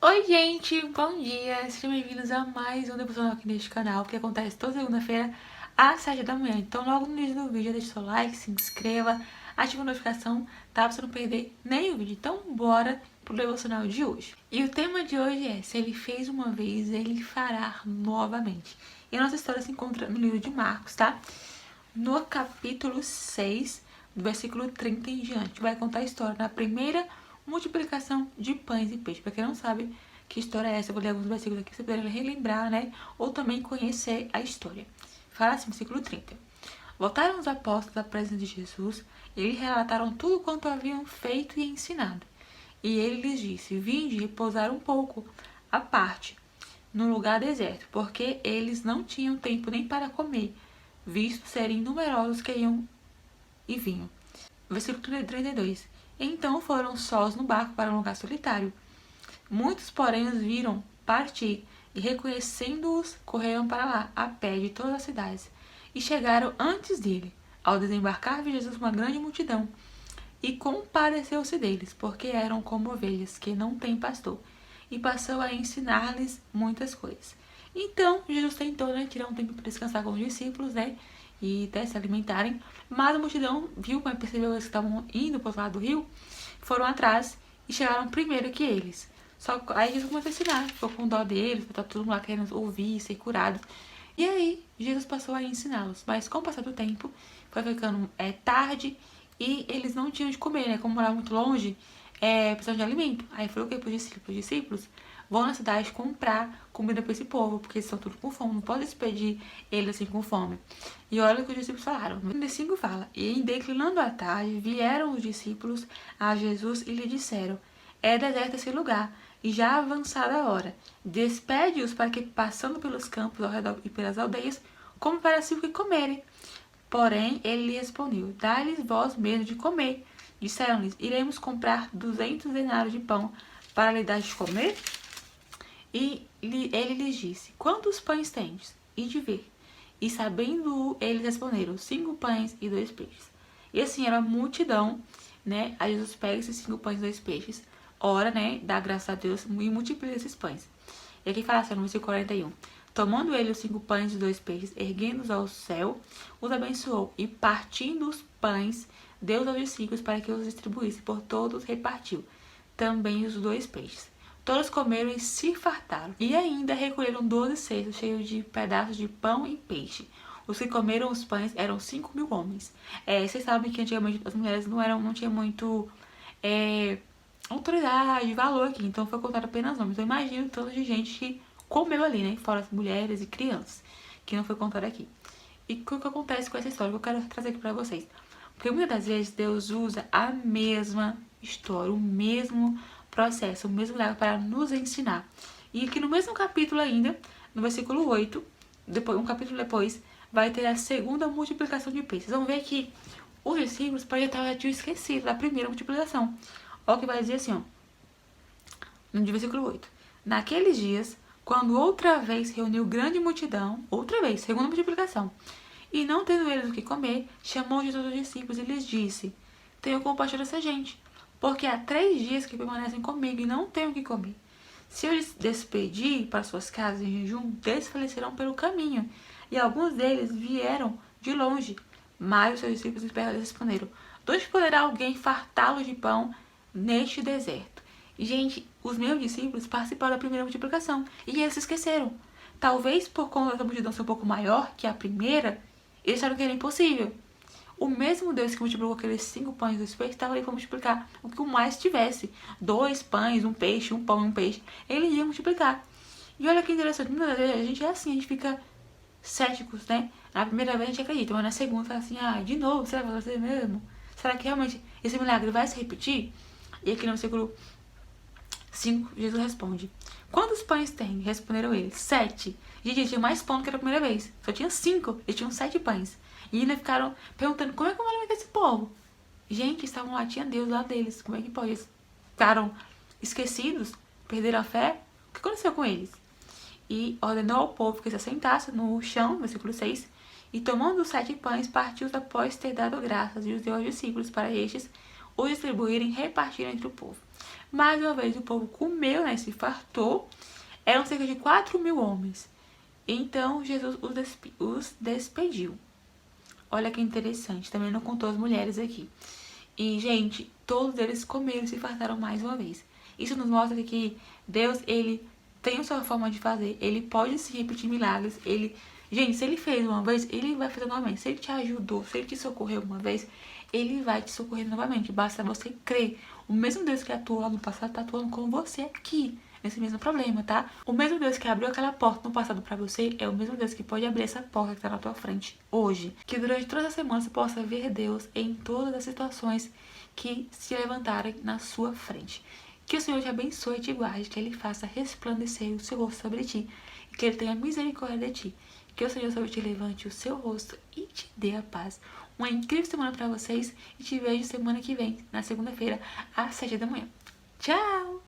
Oi gente, bom dia! Sejam bem-vindos a mais um devocional aqui neste canal, que acontece toda segunda-feira às 7 da manhã. Então logo no início do vídeo deixa seu like, se inscreva, ativa a notificação, tá? Pra você não perder nenhum vídeo. Então bora pro devocional de hoje. E o tema de hoje é: se ele fez uma vez, ele fará novamente. E a nossa história se encontra no livro de Marcos, tá? No capítulo 6, do versículo 30 em diante, vai contar a história da primeira multiplicação de pães e peixes. Para quem não sabe que história é essa, eu vou ler alguns versículos aqui, você poder relembrar, né? Ou também conhecer a história. Fala assim, versículo 30. Voltaram os apóstolos à presença de Jesus e lhe relataram tudo quanto haviam feito e ensinado. E ele lhes disse: vinde repousar um pouco à parte, no lugar deserto, porque eles não tinham tempo nem para comer, visto serem numerosos que iam e vinham. Versículo 32. Então foram sós no barco para um lugar solitário. Muitos, porém, os viram partir e, reconhecendo-os, correram para lá, a pé de todas as cidades, e chegaram antes dele. Ao desembarcar, viu Jesus uma grande multidão, e compadeceu-se deles, porque eram como ovelhas que não têm pastor, e passou a ensinar-lhes muitas coisas. Então, Jesus tentou, tirar um tempo para descansar com os discípulos, e até se alimentarem, mas a multidão viu, mas percebeu que eles estavam indo para o outro lado do rio, foram atrás e chegaram primeiro que eles. Só que aí Jesus começou a ensinar, ficou com dó deles, tá todo mundo lá querendo ouvir, ser curado. E aí Jesus passou a ensiná-los, mas com o passar do tempo, foi ficando tarde e eles não tinham de comer, né? Como moravam muito longe, precisavam de alimento. Aí falou o que para os discípulos? Vão na cidade comprar comida para esse povo, porque eles estão tudo com fome, não pode despedir eles assim com fome. E olha o que os discípulos falaram. No 35 fala: e em declinando a tarde, vieram os discípulos a Jesus e lhe disseram: é deserto esse lugar, e já avançada a hora. Despede-os para que, passando pelos campos ao redor e pelas aldeias, como para si o que comerem. Porém, ele lhe respondeu: dá-lhes vós mesmo de comer. Disseram-lhes: iremos comprar 200 denários de pão para lhe dar de comer? E ele lhes disse: quantos pães tendes? E de ver. E sabendo eles responderam: 5 pães e 2 peixes. E assim era a multidão, né? Aí Jesus pega esses 5 pães e 2 peixes, ora, né? Dá graças a Deus e multiplica esses pães. E aqui fala assim, no versículo 41. Tomando ele os 5 pães e 2 peixes, erguendo-os ao céu, os abençoou, e partindo os pães, deu aos discípulos para que os distribuísse. Por todos repartiu também os 2 peixes. Todos comeram e se fartaram. E ainda recolheram 12 cestos cheios de pedaços de pão e peixe. Os que comeram os pães eram 5.000 homens. Vocês sabem que antigamente as mulheres não tinham muito autoridade, valor aqui. Então foi contado apenas nomes. Então imagino o tanto de gente que comeu ali, né? Fora as mulheres e crianças, que não foi contado aqui. E o que acontece com essa história que eu quero trazer aqui pra vocês? Porque muitas das vezes Deus usa a mesma história, o mesmo processo, o mesmo milagre para nos ensinar. E aqui no mesmo capítulo ainda, no versículo 8, depois, um capítulo depois, vai ter a segunda multiplicação de peixes. Vamos ver que os discípulos podem já tinham esquecido da primeira multiplicação. Olha o que vai dizer assim, ó, no versículo 8. Naqueles dias, quando outra vez reuniu grande multidão, outra vez, segunda multiplicação, e não tendo eles o que comer, chamou Jesus os discípulos e lhes disse: tenham compaixão dessa gente, porque há 3 dias que permanecem comigo e não têm o que comer. Se eu lhes despedir para suas casas em jejum, desfalecerão pelo caminho. E alguns deles vieram de longe. Mas os seus discípulos responderam: de onde poderá alguém fartá-los de pão neste deserto? E, gente, os meus discípulos participaram da primeira multiplicação e eles se esqueceram. Talvez por conta da multidão ser um pouco maior que a primeira, eles acharam que era impossível. O mesmo Deus que multiplicou aqueles 5 pães e 2 peixes estava ali para multiplicar o que o mais tivesse. 2 pães, 1 peixe, 1 pão e 1 peixe. Ele ia multiplicar. E olha que interessante, muitas vezes a gente é assim, a gente fica céticos, né? Na primeira vez a gente acredita, mas na segunda fala assim: de novo, será que vai ser mesmo? Será que realmente esse milagre vai se repetir? E aqui no versículo 5, Jesus responde: quantos pães tem? Responderam eles: 7. Gente, tinha mais pão do que era a primeira vez. Só tinha 5, eles tinham 7 pães. E ainda ficaram perguntando: como é que eu vou alimentar esse povo? Gente, estavam lá, tinha Deus lá deles. Como é que pode? Eles ficaram esquecidos, perderam a fé. O que aconteceu com eles? E ordenou ao povo que se assentasse no chão, versículo 6, e tomando os 7 pães, partiu-os após ter dado graças, e os deu aos discípulos para estes os distribuírem e repartirem entre o povo. Mais uma vez o povo comeu, né, se fartou. Eram cerca de 4.000 homens. Então Jesus os despediu. Olha que interessante, também não contou as mulheres aqui. E, gente, todos eles comeram e se fartaram mais uma vez. Isso nos mostra que Deus, ele tem a sua forma de fazer. Ele pode se repetir milagres. Gente, se ele fez uma vez, ele vai fazer novamente. Se ele te ajudou, se ele te socorreu uma vez, ele vai te socorrer novamente. Basta você crer. O mesmo Deus que atuou lá no passado está atuando com você aqui, nesse mesmo problema, tá? O mesmo Deus que abriu aquela porta no passado pra você é o mesmo Deus que pode abrir essa porta que tá na tua frente hoje. Que durante toda a semana você possa ver Deus em todas as situações que se levantarem na sua frente. Que o Senhor te abençoe e te guarde, que Ele faça resplandecer o seu rosto sobre ti e que Ele tenha misericórdia de ti. Que o Senhor sobre te levante o seu rosto e te dê a paz. Uma incrível semana pra vocês e te vejo semana que vem, na segunda-feira, às 7 da manhã. Tchau!